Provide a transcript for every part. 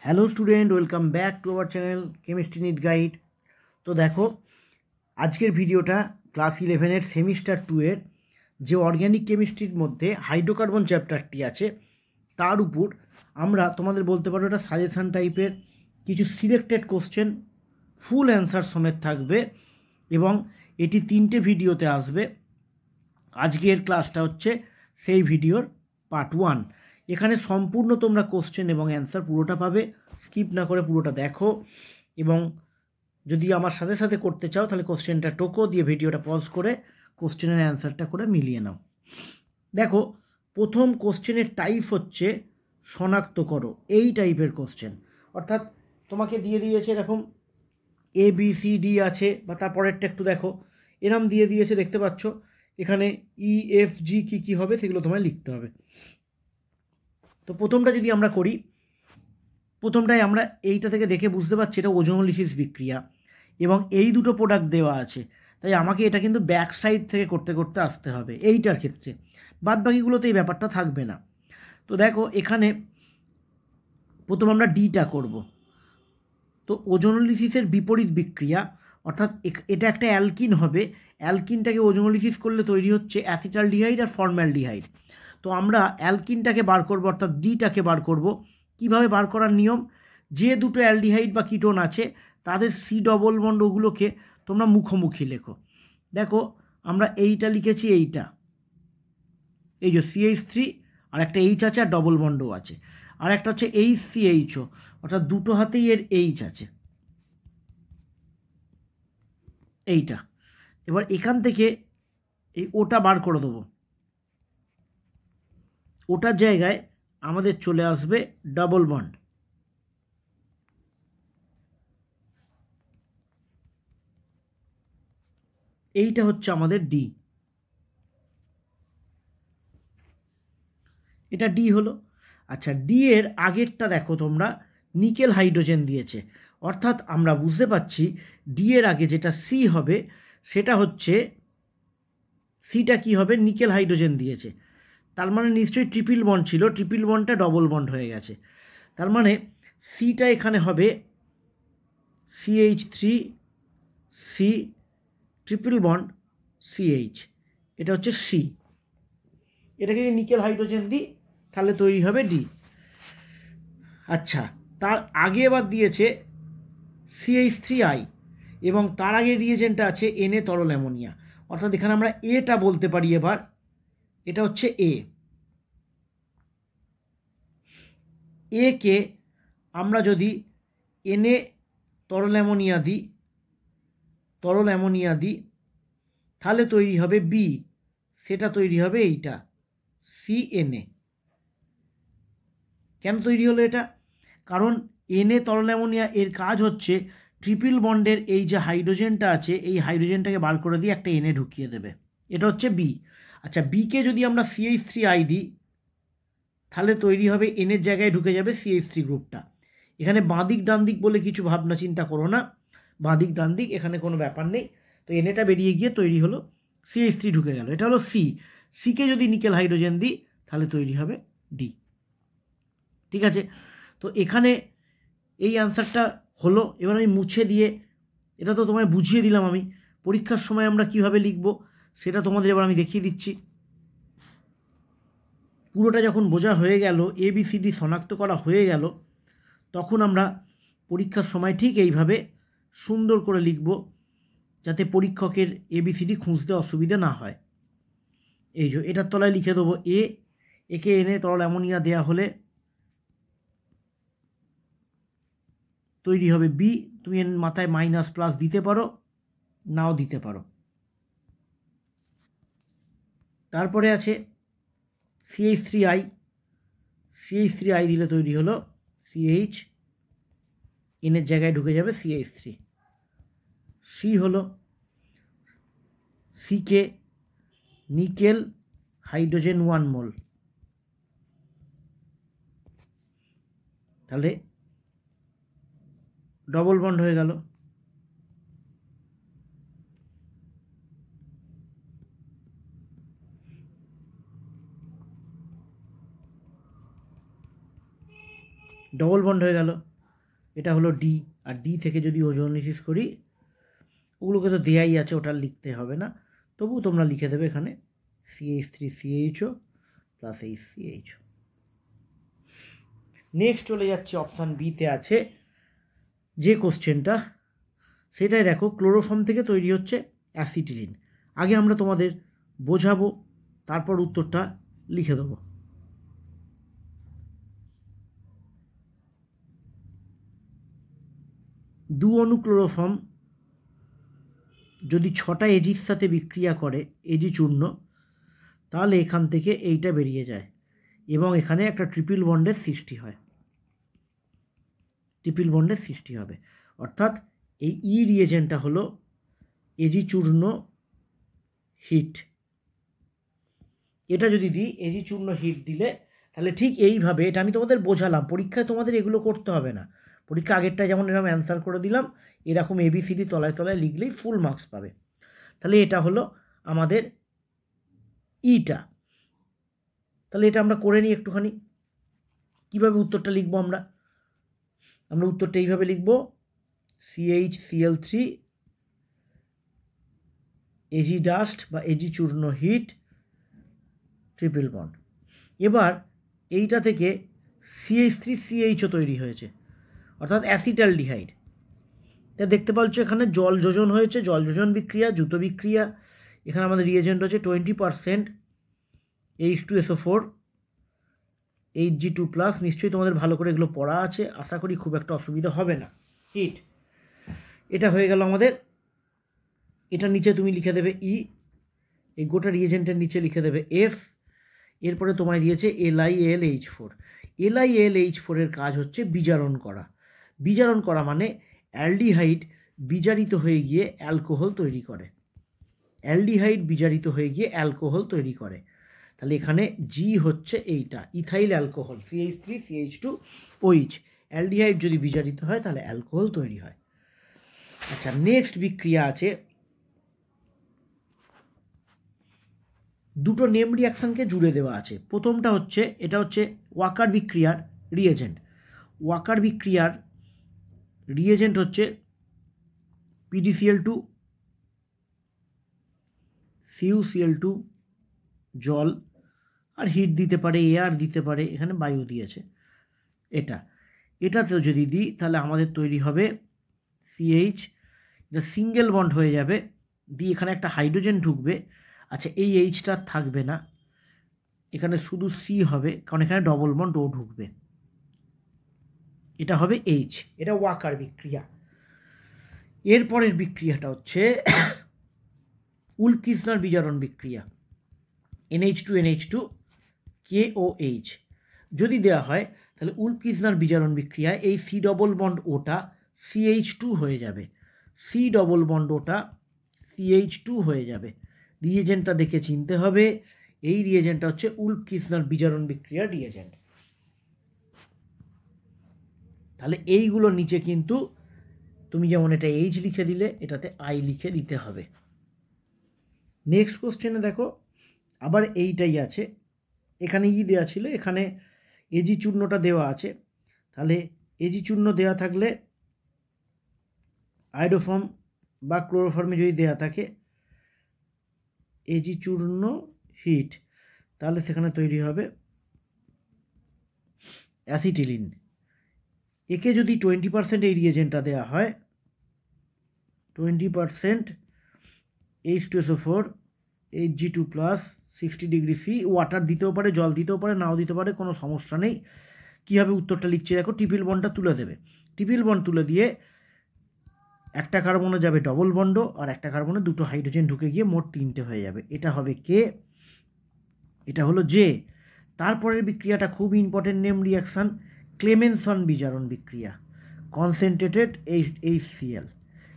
Hello student, welcome back to our channel chemistry NEET guide. তো দেখো, আজকের ভিডিওটা ক্লাস 11-এর সেমিস্টার 2-এর যে অর্গ্যানিক কেমিস্ট্রির মধ্যে হাইড্রোকার্বন চ্যাপ্টারটি আছে তার উপর আমরা তোমাদের বলতে পারো এটা সাজেশান টাইপের কিছু সিলেক্টেড কোশ্চেন ফুল অ্যান্সার সমেত থাকবে এবং এটি 3টে ভিডিওতে আসবে। আজকের ক্লাসটা হচ্ছে সেই ভিডিওর পার্ট 1। এখানে সম্পূর্ণ তোমরা কোশ্চেন এবং অ্যান্সার পুরোটা পাবে, স্কিপ না করে পুরোটা দেখো। এবং যদি আমার সাথে সাথে করতে চাও তাহলে কোশ্চেনটা টোকো দিয়ে ভিডিওটা পজ করে কোশ্চেনের অ্যান্সারটা করে মিলিয়ে নাও। দেখো, প্রথম কোশ্চেনের টাইপ হচ্ছে শনাক্ত করো, এই টাইপের কোশ্চেন। অর্থাৎ তোমাকে দিয়ে দিয়েছে এরকম ABCD আছে, বা তারপরেরটা একটু দেখো, এরম দিয়ে দিয়েছে, দেখতে পাচ্ছ এখানে EFG কী হবে সেগুলো তোমায় লিখতে হবে। তো প্রথমটা যদি আমরা করি, প্রথমটায় আমরা এইটা থেকে দেখে বুঝতে পারছি এটা ওজোনোলিসিস বিক্রিয়া এবং এই দুটো প্রোডাক্ট দেওয়া আছে, তাই আমাকে এটা কিন্তু ব্যাক সাইড থেকে করতে করতে আসতে হবে এইটার ক্ষেত্রে। বাদ বাকিগুলোতে এই ব্যাপারটা থাকবে না। তো দেখো, এখানে প্রথম আমরা ডিটা করব। তো ওজোনোলিসিসের বিপরীত বিক্রিয়া, অর্থাৎ এটা একটা অ্যালকিন হবে, অ্যালকিনটাকে ওজোনোলিসিস করলে তৈরি হচ্ছে অ্যাসিটালডিহাইড আর ফর্মালডিহাইড। তো আমরা অ্যালকিনটাকে বার করব, অর্থাৎ ডিটাকে বার করব। কিভাবে বার করার নিয়ম, যে দুটো অ্যালডিহাইড বা কিটোন আছে তাদের C ডবল বন্ড ওগুলোকে তোমরা মুখোমুখি লেখো। দেখো, আমরা এইটা লিখেছি, এইটা এই যে CH3 আর একটা H আছে আর ডবল বন্ডও আছে, আর একটা হচ্ছে HCHO, অর্থাৎ দুটো হাতেই এর H আছে, এইটা। এবার এখান থেকে এই ওটা বার করে দেবো, ওটার জায়গায় আমাদের চলে আসবে ডবল বন্ড। এইটা হচ্ছে আমাদের ডি, এটা ডি হলো। আচ্ছা, ডি এর আগেরটা দেখো তোমরা, নিকেল হাইড্রোজেন দিয়েছে, অর্থাৎ আমরা বুঝতে পারছি ডি এর আগে যেটা সি হবে সেটা হচ্ছে, সিটা কি হবে, নিকেল হাইড্রোজেন দিয়েছে, তার মানে নিশ্চয়ই ট্রিপল বন্ড ছিল, ট্রিপল বন্ডটা ডবল বন্ড হয়ে গেছে, তার মানে সিটা এখানে হবে CH3 C triple bond CH, এটা হচ্ছে সি। এটাকে যদি নিকেল হাইড্রোজেন দিই তাহলে তৈরি হবে ডি। আচ্ছা, তার আগে এবার দিয়েছে CH3I এবং তার আগে রিয়েজেন্টটা আছে Na তরল অ্যামোনিয়া, অর্থাৎ এখানে আমরা এটা বলতে পারি, এবার এটা হচ্ছে কে আমরা যদি Na তরল অ্যামোনিয়া দিই তাহলে তৈরি হবে বি, সেটা তৈরি হবে এইটা CNA। কেন তৈরি হলো এটা, কারণ Na তরল অ্যামোনিয়া এর কাজ হচ্ছে ট্রিপল বন্ডের এই যে হাইড্রোজেনটা আছে এই হাইড্রোজেনটাকে বার করে দিয়ে একটা Na ঢুকিয়ে দেবে, এটা হচ্ছে বি। আচ্ছা, বিকে যদি আমরা CH3I দিই তাহলে তৈরি হবে এনের জায়গায় ঢুকে যাবে CH3 গ্রুপটা। এখানে বাঁদিক ডান দিক বলে কিছু ভাবনা চিন্তা করো না, বাঁদিক ডান দিক এখানে কোনো ব্যাপার নেই। তো এনেটা বেরিয়ে গিয়ে তৈরি হলো CH3 ঢুকে গেল, এটা হলো সি। সিকে যদি নিকেল হাইড্রোজেন দিই তাহলে তৈরি হবে ডি। ঠিক আছে, তো এখানে এই অ্যান্সারটা হলো। এবার আমি মুছে দিয়ে, এটা তো তোমায় বুঝিয়ে দিলাম আমি, পরীক্ষার সময় আমরা কিভাবে লিখব সেটা তোমাদের এবার আমি দেখিয়ে দিচ্ছি। পুরোটা যখন বোঝা হয়ে গেল, ABCD শনাক্ত করা হয়ে গেল, তখন আমরা পরীক্ষার সময় ঠিক এইভাবে সুন্দর করে লিখব যাতে পরীক্ষকের ABCD খুঁজতে অসুবিধা না হয়। এই যে এটার তলায় লিখে দেবো একে এনে তরল অ্যামোনিয়া দেওয়া হলে তৈরি হবে বি। তুমি এর মাথায় মাইনাস প্লাস দিতে পারো, নাও দিতে পারো। তারপরে আছে CH3I দিলে তৈরি হলো CH, এনের জায়গায় ঢুকে যাবে CH3। সি হলো, সিকে নিকেল হাইড্রোজেন 1 মোল, তাহলে ডবল বন্ড হয়ে গেল। ডবল বন্ড হয়ে গেল। এটা হলো ডি, আর ডি থেকে যদি ওজোনোলাইসিস করি, ওগুলোকে তো দেয়াই আছে, ওটা লিখতে হবে না, তবু তোমরা লিখে দেবে এখানে CH3CHO প্লাস HCHO। নেক্সট চলে যাচ্ছে অপশান বিতে আছে যে কোশ্চেনটা, সেটাই দেখো, ক্লোরোফর্ম থেকে তৈরি হচ্ছে অ্যাসিটিলিন। আগে আমরা তোমাদের বোঝাবো, তারপর উত্তরটা লিখে দেবো। দু অণু ক্লোরোফর্ম যদি 6টা এজির সাথে বিক্রিয়া করে, এজি চূর্ণ, তাহলে এখান থেকে এইটা বেরিয়ে যায় এবং এখানে একটা ট্রিপল বন্ডের সৃষ্টি হয়, ট্রিপল বন্ডের সৃষ্টি হবে। অর্থাৎ এই ই রিয়েজেন্টটা হলো এজি চূর্ণ হিট। এটা যদি দিই এজি চূর্ণ হিট দিলে, তাহলে ঠিক এইভাবে, এটা আমি তোমাদের বোঝালাম, পরীক্ষায় তোমাদের এগুলো করতে হবে না। পরীক্ষা আগেরটা যেমন এরকম অ্যান্সার করে দিলাম, এরকম ABCD তলায় তলায় লিখলেই ফুল মার্কস পাবে। তাহলে এটা হলো আমাদের ইটা। তাহলে এটা আমরা করে নিই একটুখানি, কীভাবে উত্তরটা লিখবো আমরা উত্তরটা এইভাবে লিখব, CHCl3 এজি ডাস্ট বা এজি চূর্ণ হিট ট্রিপল বন্ড। এবার এইটা থেকে CH3CHO তৈরি হয়েছে, অর্থাৎ অ্যাসিটালডিহাইড। তা দেখতে পাচ্ছ এখানে জল যোজন হয়েছে, জল যোজন বিক্রিয়া, দ্রুত বিক্রিয়া। এখানে আমাদের রিয়েজেন্ট হচ্ছে 20% H2SO4 Hg2+। নিশ্চয়ই তোমাদের ভালো করে এগুলো পড়া আছে, আশা করি খুব একটা অসুবিধা হবে না। হিট, এটা হয়ে গেল আমাদের। এটা নিচে তুমি লিখে দেবে ই, এই গোটা রিয়েজেন্টের নিচে লিখে দেবে এফ। এরপরে তোমায় দিয়েছে LiAlH4। LiAlH4 এর কাজ হচ্ছে বিজারণ করা। বিজারণ করা মানে অ্যালডিহাইড বিজারিত হয়ে গিয়ে অ্যালকোহল তৈরি করে, অ্যালডিহাইড বিজারিত হয়ে গিয়ে অ্যালকোহল তৈরি করে। তাহলে এখানে জি হচ্ছে এইটা, ইথাইল অ্যালকোহল, CH3CH2OH। অ্যালডিহাইড যদি বিজারিত হয় তাহলে অ্যালকোহল তৈরি হয়। আচ্ছা, নেক্সট বিক্রিয়া আছে, দুটো নেম রিয়াকশানকে জুড়ে দেওয়া আছে। প্রথমটা হচ্ছে, এটা হচ্ছে ওয়াকার বিক্রিয়ার রিয়েজেন্ট। ওয়াকার বিক্রিয়ার রিয়েজেন্ট হচ্ছে PdCl2, CuCl2 জল, আর হিট দিতে পারে, এয়ার দিতে পারে, এখানে বায়ু দিয়েছে। এটাতেও যদি দিই তাহলে আমাদের তৈরি হবে CH, এটা সিঙ্গেল বন্ড হয়ে যাবে, দিয়ে এখানে একটা হাইড্রোজেন ঢুকবে। আচ্ছা, এই এইচটা থাকবে না, এখানে শুধু সি হবে, কারণ এখানে ডবল বন্ড ও ঢুকবে, এটা হবে এইচ। এটা ওয়াকার বিক্রিয়া। এরপরের বিক্রিয়াটা হচ্ছে উলফ-কিসনার বিজারণ বিক্রিয়া, NH2NH2 KOH যদি দেওয়া হয়, তাহলে উলফ-কিসনার বিজারণ বিক্রিয়া এই সি ডবল বন্ড ওটা CH2 হয়ে যাবে, সি ডবল বন্ড ওটা CH2 হয়ে যাবে। রিয়েজেন্টটা দেখে চিনতে হবে, এই রিয়েজেন্টটা হচ্ছে উলফ-কিসনার বিজারণ বিক্রিয়ার রিয়েজেন্ট। তাহলে এইগুলোর নিচে কিন্তু তুমি যেমন এটা এইচ লিখে দিলে, এটাতে আই লিখে দিতে হবে। নেক্সট কোশ্চেনে দেখো, আবার এইটাই আছে, এখানে ই দেওয়া ছিল, এখানে এজি চূর্ণটা দেওয়া আছে। তাহলে এজি চূর্ণ দেওয়া থাকলে, আয়োডোফর্ম বা ক্লোরোফর্মে যদি দেওয়া থাকে এজি চূর্ণ হিট, তাহলে সেখানে তৈরি হবে অ্যাসিটিলিন। একে যদি 20% এই রিয়েজেন্টটা দেওয়া হয়, 20% H2SO4 Hg2+, 60°C, ওয়াটার দিতেও পারে, জল দিতেও পারে, নাও দিতে পারে, কোনো সমস্যা নেই। কীভাবে উত্তরটা লিখছি দেখো, ট্রিপল বন্ডটা তুলে দেবে। ট্রিপল বন্ড তুলে দিয়ে একটা কার্বনে যাবে ডবল বন্ড, আর একটা কার্বনে দুটো হাইড্রোজেন ঢুকে গিয়ে মোট 3টে হয়ে যাবে। এটা হবে কে, এটা হলো জে। তারপরের বিক্রিয়াটা খুব ইম্পর্টেন্ট নেম রিয়াকশান, ক্লেমেনসন বিজারণ বিক্রিয়া, কনসেন্ট্রেটেড HCl।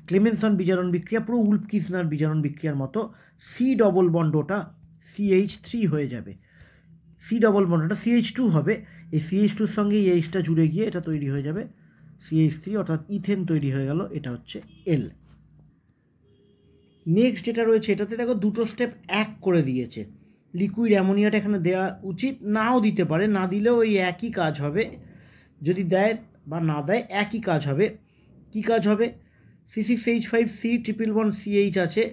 ক্লেমেনসন বিজারণ বিক্রিয়া পুরো উলফ-কিসনার বিজারণ বিক্রিয়ার মতো, সি ডবল বন্ড ওটা CH3 হয়ে যাবে, সি ডবল বন্ড ওটা CH2 হবে, এই CH2-র সঙ্গে এই এইচটা জুড়ে গিয়ে এটা তৈরি হয়ে যাবে CH3, অর্থাৎ ইথেন তৈরি হয়ে গেল, এটা হচ্ছে এল। নেক্সট যেটা রয়েছে, এটাতে দেখো দুটো স্টেপ এক করে দিয়েছে। লিকুইড অ্যামোনিয়াটা এখানে দেওয়া উচিত, নাও দিতে পারে, না দিলেও এই একই কাজ হবে। যদি দেয় বা না দেয় একই কাজ হবে। কি কাজ হবে? C6H5 ট্রিপল বন্ড CH আছে,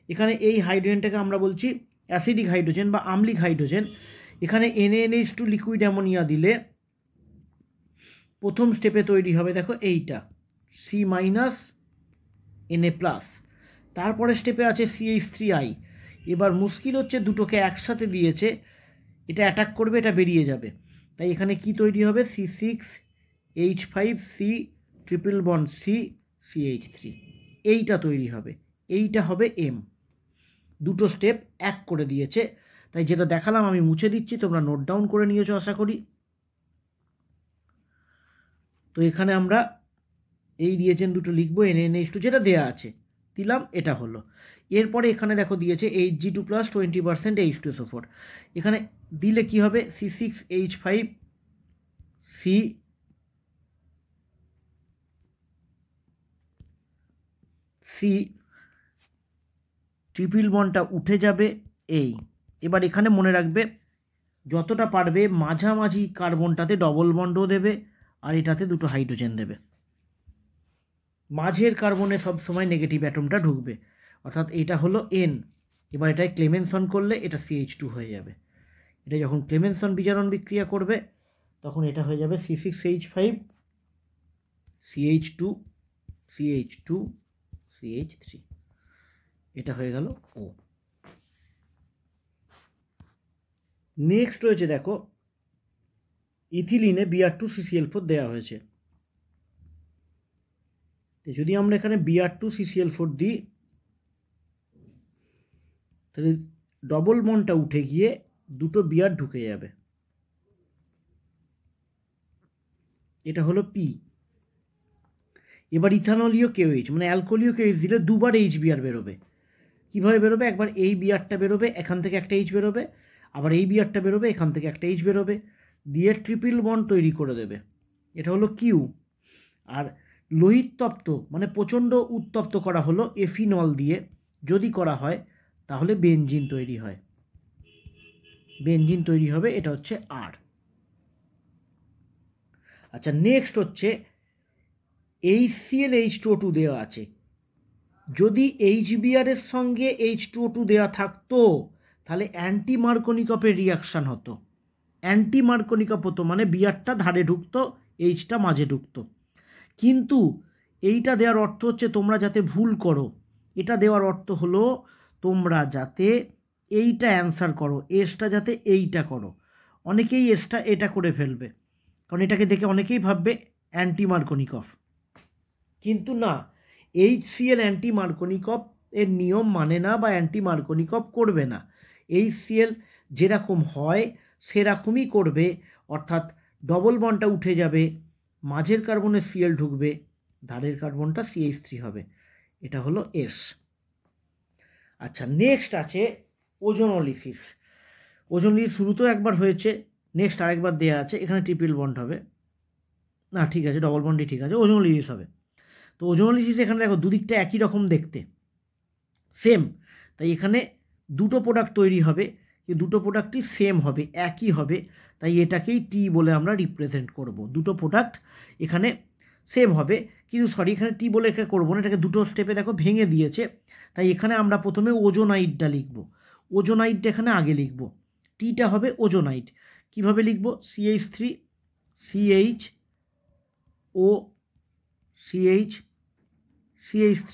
এখানে এই হাইড্রোজেনটাকে আমরা বলছি অ্যাসিডিক হাইড্রোজেন বা আম্লিক হাইড্রোজেন। এখানে NaNH2 লিকুইড অ্যামোনিয়া দিলে প্রথম স্টেপে তৈরি হবে দেখো এইটা C- Na+। তারপরে স্টেপে আছে CH3I। এবার মুশকিল হচ্ছে দুটোকে একসাথে দিয়েছে, এটা অ্যাটাক করবে, এটা বেরিয়ে যাবে। তাই এখানে কি তৈরি হবে? C6H5 ট্রিপল বন্ড CH3, এইটা তৈরি হবে, এইটা হবে M। দুটো স্টেপ এক করে দিয়েছে। তাই যেটা দেখালাম আমি মুছে দিচ্ছি, তোমরা নোট ডাউন করে নিয়েছো আশা করি। তো এখানে আমরা এই রিয়েজেন্ট দুটো লিখবো, NaNH2 যেটা দেয়া আছে দিলাম, এটা হলো। এরপরে এখানে দেখো দিয়েছে Hg2+ 20% H2SO4। এখানে দিলে কি হবে? C6H5 ট্রিপল বন্ডটা উঠে যাবে এই। এবার এখানে মনে রাখবে যতটা পারবে মাঝামাঝি কার্বনটাতে ডবল বন্ডও দেবে, আর এটাতে দুটো হাইড্রোজেন দেবে। মাঝের কার্বনে সব সময় নেগেটিভ অ্যাটমটা ঢুকবে, অর্থাৎ এটা হলো N। এবার এটাই ক্লেমেনসন করলে এটা CH2 হয়ে যাবে। এটা যখন ক্লেমেনসন বিজারণ বিক্রিয়া করবে তখন এটা হয়ে যাবে C6H5 CH2 CH2 CH3, এটা হয়ে গেল O। নেক্সট রয়েছে দেখো ইথিলিনে Br2CCl4 দেওয়া হয়েছে। যদি আমরা এখানে Br2CCl4 দিই তাহলে ডবল বন্ডটা উঠে গিয়ে দুটো বিআর ঢুকে যাবে, এটা হলো P। এবার ইথানলীয় KOH মানে অ্যালকোহলীয় KOH দিলে দুবার HBr বেরোবে। কীভাবে বেরোবে? একবার এই বিআরটা বেরোবে, এখান থেকে একটা H বেরোবে, আবার এই বিআরটা বেরোবে, এখান থেকে একটা H বেরোবে, দিয়ে ট্রিপল বন্ড তৈরি করে দেবে, এটা হলো Q। আর লোহিত তপ্ত মানে প্রচণ্ড উত্তপ্ত করা হলো এফিনল দিয়ে, যদি করা হয় তাহলে বেনজিন তৈরি হয়, বেনজিন তৈরি হবে, এটা হচ্ছে R। আচ্ছা, নেক্সট হচ্ছে HCl H2O2 দেওয়া আছে। যদি HBr এর সঙ্গে H2O2 দেওয়া থাকতো তাহলে অ্যান্টি মার্কনিকপের রিয়াকশান হতো। অ্যান্টি মার্কনিকপ হতো মানে বিআরটা ধারে ঢুকতো, এইচটা মাঝে ঢুকতো। কিন্তু এইটা দেওয়ার অর্থ হচ্ছে তোমরা যাতে ভুল করো, এটা দেওয়ার অর্থ হলো তোমরা যাতে এইটা অ্যান্সার করো, এসটা যাতে এইটা করো। অনেকেই এসটা এটা করে ফেলবে, কারণ এটাকে দেখে অনেকেই ভাববে অ্যান্টি মার্কনিকপ, কিন্তু না, HCl অ্যান্টি মার্কনিকপ এর নিয়ম মানে না বা অ্যান্টি মার্কনিকপ করবে না। HCl যেরকম হয় সেরকমই করবে, অর্থাৎ ডবল বন্ডটা উঠে যাবে, মাঝের কার্বনে Cl ঢুকবে, ধারের কার্বনটা CH3 হবে, এটা হলো S। আচ্ছা, নেক্সট আছে ওজোনোলিসিস। ওজোনোলিসিস শুরুতেও একবার হয়েছে, নেক্সট আরেকবার দেওয়া আছে। এখানে ট্রিপল বন্ড হবে না, ঠিক আছে, ডবল বন্ডই ঠিক আছে, ওজোনোলিসিস হবে। তো ওজোনোলিসিস এখানে দেখো দুদিকটা একই রকম দেখতে, সেম, তাই এখানে দুটো প্রোডাক্ট তৈরি হবে, দুটো প্রোডাক্টই সেম হবে, একই হবে, তাই এটাকেই টি বলে আমরা রিপ্রেজেন্ট করব। দুটো প্রোডাক্ট এখানে সেম হবে, কিন্তু সরি, এখানে টি বলে এখানে করবো না, এটাকে দুটো স্টেপে দেখো ভেঙে দিয়েছে, তাই এখানে আমরা প্রথমে ওজোনাইডটা লিখব। ওজোনাইডটা এখানে আগে লিখব, টিটা হবে ওজোনাইড। কিভাবে লিখব? CH3 CHO CH3,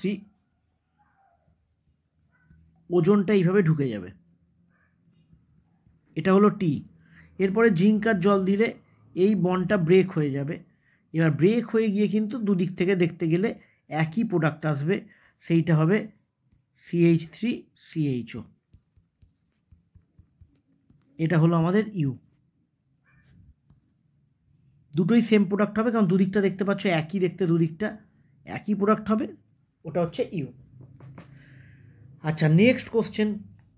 ওজনটা এইভাবে ঢুকে যাবে, এটা হলো টি। এরপরে জিঙ্ক আর জল দিলে এই বন্ডটা ব্রেক হয়ে যাবে। এবার ব্রেক হয়ে গিয়ে কিন্তু দুদিক থেকে দেখতে গেলে একই প্রোডাক্ট আসবে, সেইটা হবে CH3 CHO, এটা হলো আমাদের ইউ। দুটোই সেম প্রোডাক্ট হবে, কারণ দুদিকটা দেখতে পাচ্ছ একই দেখতে, দুদিকটা একই প্রোডাক্ট হবে, ওটা হচ্ছে ইউ। আচ্ছা, নেক্সট কোশ্চেন,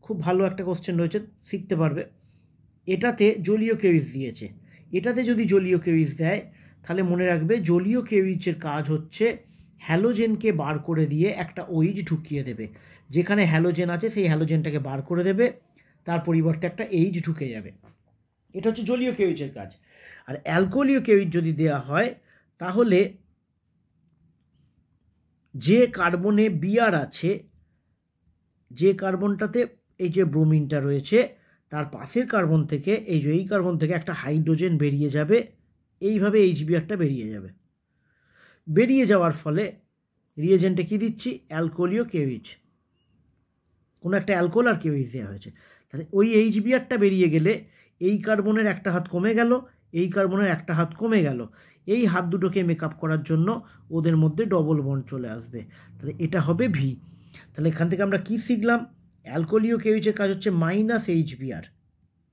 খুব ভালো একটা কোশ্চেন রয়েছে, শিখতে পারবে। এটাতে জলীয় কেউইচ দিয়েছে, এটাতে যদি জলীয় কেউইচ দেয় তাহলে মনে রাখবে জলীয় কেউইচের কাজ হচ্ছে হ্যালোজেনকে বার করে দিয়ে একটা ওইচ ঢুকিয়ে দেবে, যেখানে হ্যালোজেন আছে সেই হ্যালোজেনটাকে বার করে দেবে, তার পরিবর্তে একটা এইচ ঢুকে যাবে, এটা হচ্ছে জলীয় কেউইচের কাজ। আর অ্যালকোহলীয় কেউইচ যদি দেওয়া হয় তাহলে যে কার্বনে বিআর আছে, যে কার্বনটাতে এই যে ব্রোমিনটা রয়েছে, তার পাশের কার্বন থেকে এই কার্বন থেকে একটা হাইড্রোজেন বেরিয়ে যাবে, এইভাবে এইচবিআরটা বেরিয়ে যাবে। বেরিয়ে যাওয়ার ফলে রিয়েজেন্টে কি দিচ্ছি, অ্যালকোহলীয় কেওইচ, কোনো একটা অ্যালকোহল আর কেওইচ দেওয়া হয়েছে। তাহলে ওই এইচবিআরটা বেরিয়ে গেলে এই কার্বনের একটা হাত কমে গেল, এই কার্বনের একটা হাত কমে গেল, এই হাত দুটোকে মেকআপ করার জন্য ওদের মধ্যে ডবল বন্ড চলে আসবে। তাহলে এটা হবে ভি। তাহলে এখান থেকে আমরা কি শিখলাম, অ্যালকোহলীয় কেওইচের কাজ হচ্ছে মাইনাস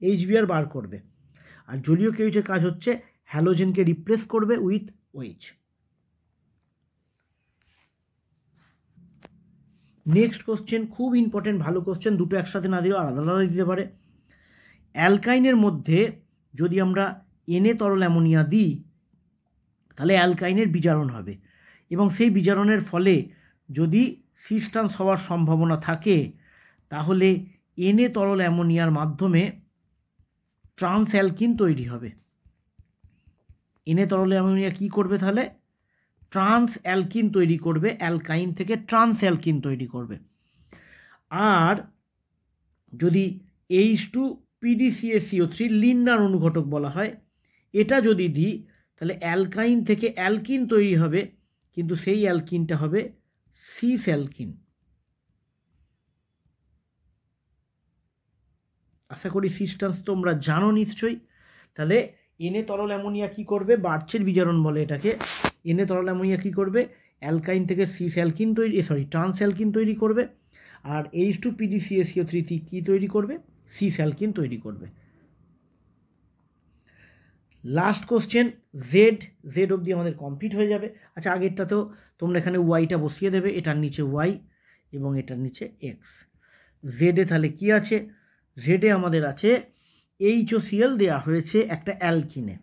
এইচবিআর বার করবে, আর জলীয় কেওইচের কাজ হচ্ছে হ্যালোজেনকে রিপ্লেস করবে উইথ ওইচ। নেক্সট কোশ্চেন, খুব ইম্পর্টেন্ট, ভালো কোশ্চেন, দুটো একসাথে না দিলেও আলাদা আলাদা দিতে পারে। অ্যালকাইনের মধ্যে যদি আমরা এনে তরল অ্যামোনিয়া দিই তাহলে অ্যালকাইনের বিজারণ হবে, এবং সেই বিজারণের ফলে যদি সিস্টান্স হওয়ার সম্ভাবনা থাকে তাহলে এনে তরল অ্যামোনিয়ার মাধ্যমে ট্রান্স অ্যালকিন তৈরি হবে। এনে তরল অ্যামোনিয়া কী করবে, তাহলে ট্রান্স অ্যালকিন তৈরি করবে, অ্যালকাইন থেকে ট্রান্স অ্যালকিন তৈরি করবে। আর যদি H2PDCaCO3 লিন্ডার অনুঘটক বলা হয়, এটা যদি দিই তাহলে অ্যালকাইন থেকে অ্যালকিন তৈরি হবে, কিন্তু সেই অ্যালকিনটা হবে সিস অ্যালকিন। আশা করি সিস্টেন্স তোমরা জানো নিশ্চয়ই। তাহলে এনে তরল অ্যামোনিয়া কী করবে, বার্চের বিজারণ বলে এটাকে। এনে তরল অ্যামোনিয়া কী করবে, অ্যালকাইন থেকে সিস অ্যালকিন ট্রান্স অ্যালকিন তৈরি করবে, আর H2PDCaCO3 কী তৈরি করবে, সিস অ্যালকিন তৈরি করবে। লাস্ট কোশ্চেন, জেড অবধি আমাদের কমপ্লিট হয়ে যাবে। আচ্ছা, আগেরটাতেও তোমরা এখানে ওয়াইটা বসিয়ে দেবে, এটার নিচে ওয়াই এবং এটার নিচে এক্স। জেডে তাহলে কি আছে, জেডে আমাদের আছে HOCl দেওয়া হয়েছে একটা অ্যালকিনে।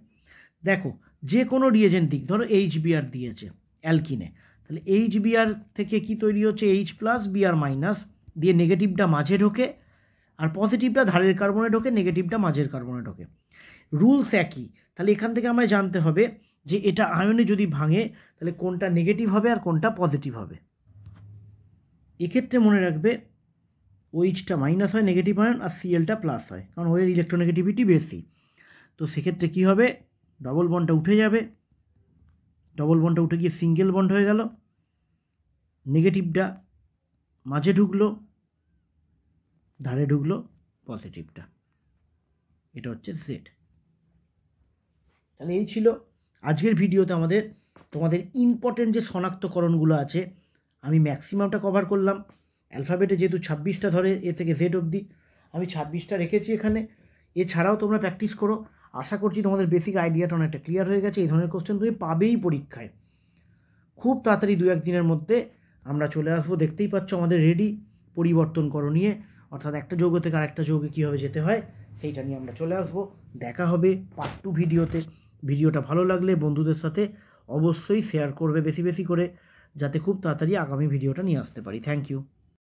দেখো যে কোনো রিয়েজেন্ট দিক, ধরো HBr দিয়েছে অ্যালকিনে, তাহলে HBr থেকে কি তৈরি হচ্ছে, H+Br- দিয়ে নেগেটিভটা মাঝে ঢোকে, আর পজিটিভটা ধারের কার্বনে ঢোকে, নেগেটিভটা মাঝের কার্বনে ঢোকে। রুলস একই। তাহলে এখান থেকে আমায় জানতে হবে যে এটা আয়নে যদি ভাঙে তাহলে কোনটা নেগেটিভ হবে আর কোনটা পজিটিভ হবে। এক্ষেত্রে মনে রাখবে ওইচটা মাইনাস হয় নেগেটিভ আয়ন, আর সিএলটা প্লাস হয়, কারণ ওয়ের ইলেকট্রোনেগেটিভিটি বেশি। তো সেক্ষেত্রে কী হবে, ডবল বন্ডটা উঠে যাবে, ডবল বন্ডটা উঠে গিয়ে সিঙ্গেল বন্ড হয়ে গেল, নেগেটিভটা মাঝে ঢুকলো, ধারে ঢুকলো পজিটিভটা, এটা হচ্ছে জেড। তাহলে এই ছিল আজকের ভিডিওতে তোমাদের ইম্পর্টেন্ট যে শনাক্তকরণগুলো আছে আমি ম্যাক্সিমামটা কভার করলাম। অ্যালফাবেটে যেহেতু 26টা ধরে এ থেকে জেড অবধি, আমি 26টা রেখেছি এখানে। এছাড়াও তোমরা প্র্যাকটিস করো, আশা করছি তোমাদের বেসিক আইডিয়াটা অনেকটা ক্লিয়ার হয়ে গেছে। এই ধরনের কোশ্চেন তুমি পাবেই পরীক্ষায়, খুব তাড়াতাড়ি 2-1 দিনের মধ্যে আমরা চলে আসবো। দেখতেই পাচ্ছ আমাদের রেডি পরিবর্তন করো নিয়ে, অর্থাৎ একটা যৌগ থেকে আরেকটা যৌগে কীভাবে যেতে হয় সেইটা নিয়ে আমরা চলে আসবো। দেখা হবে পার্ট 2 ভিডিওতে। ভিডিওটা ভালো লাগলে বন্ধুদের সাথে অবশ্যই শেয়ার করবে বেশি বেশি করে, যাতে খুব তাড়াতাড়ি আগামী ভিডিওটা নিয়ে আসতে পারি। Thank you.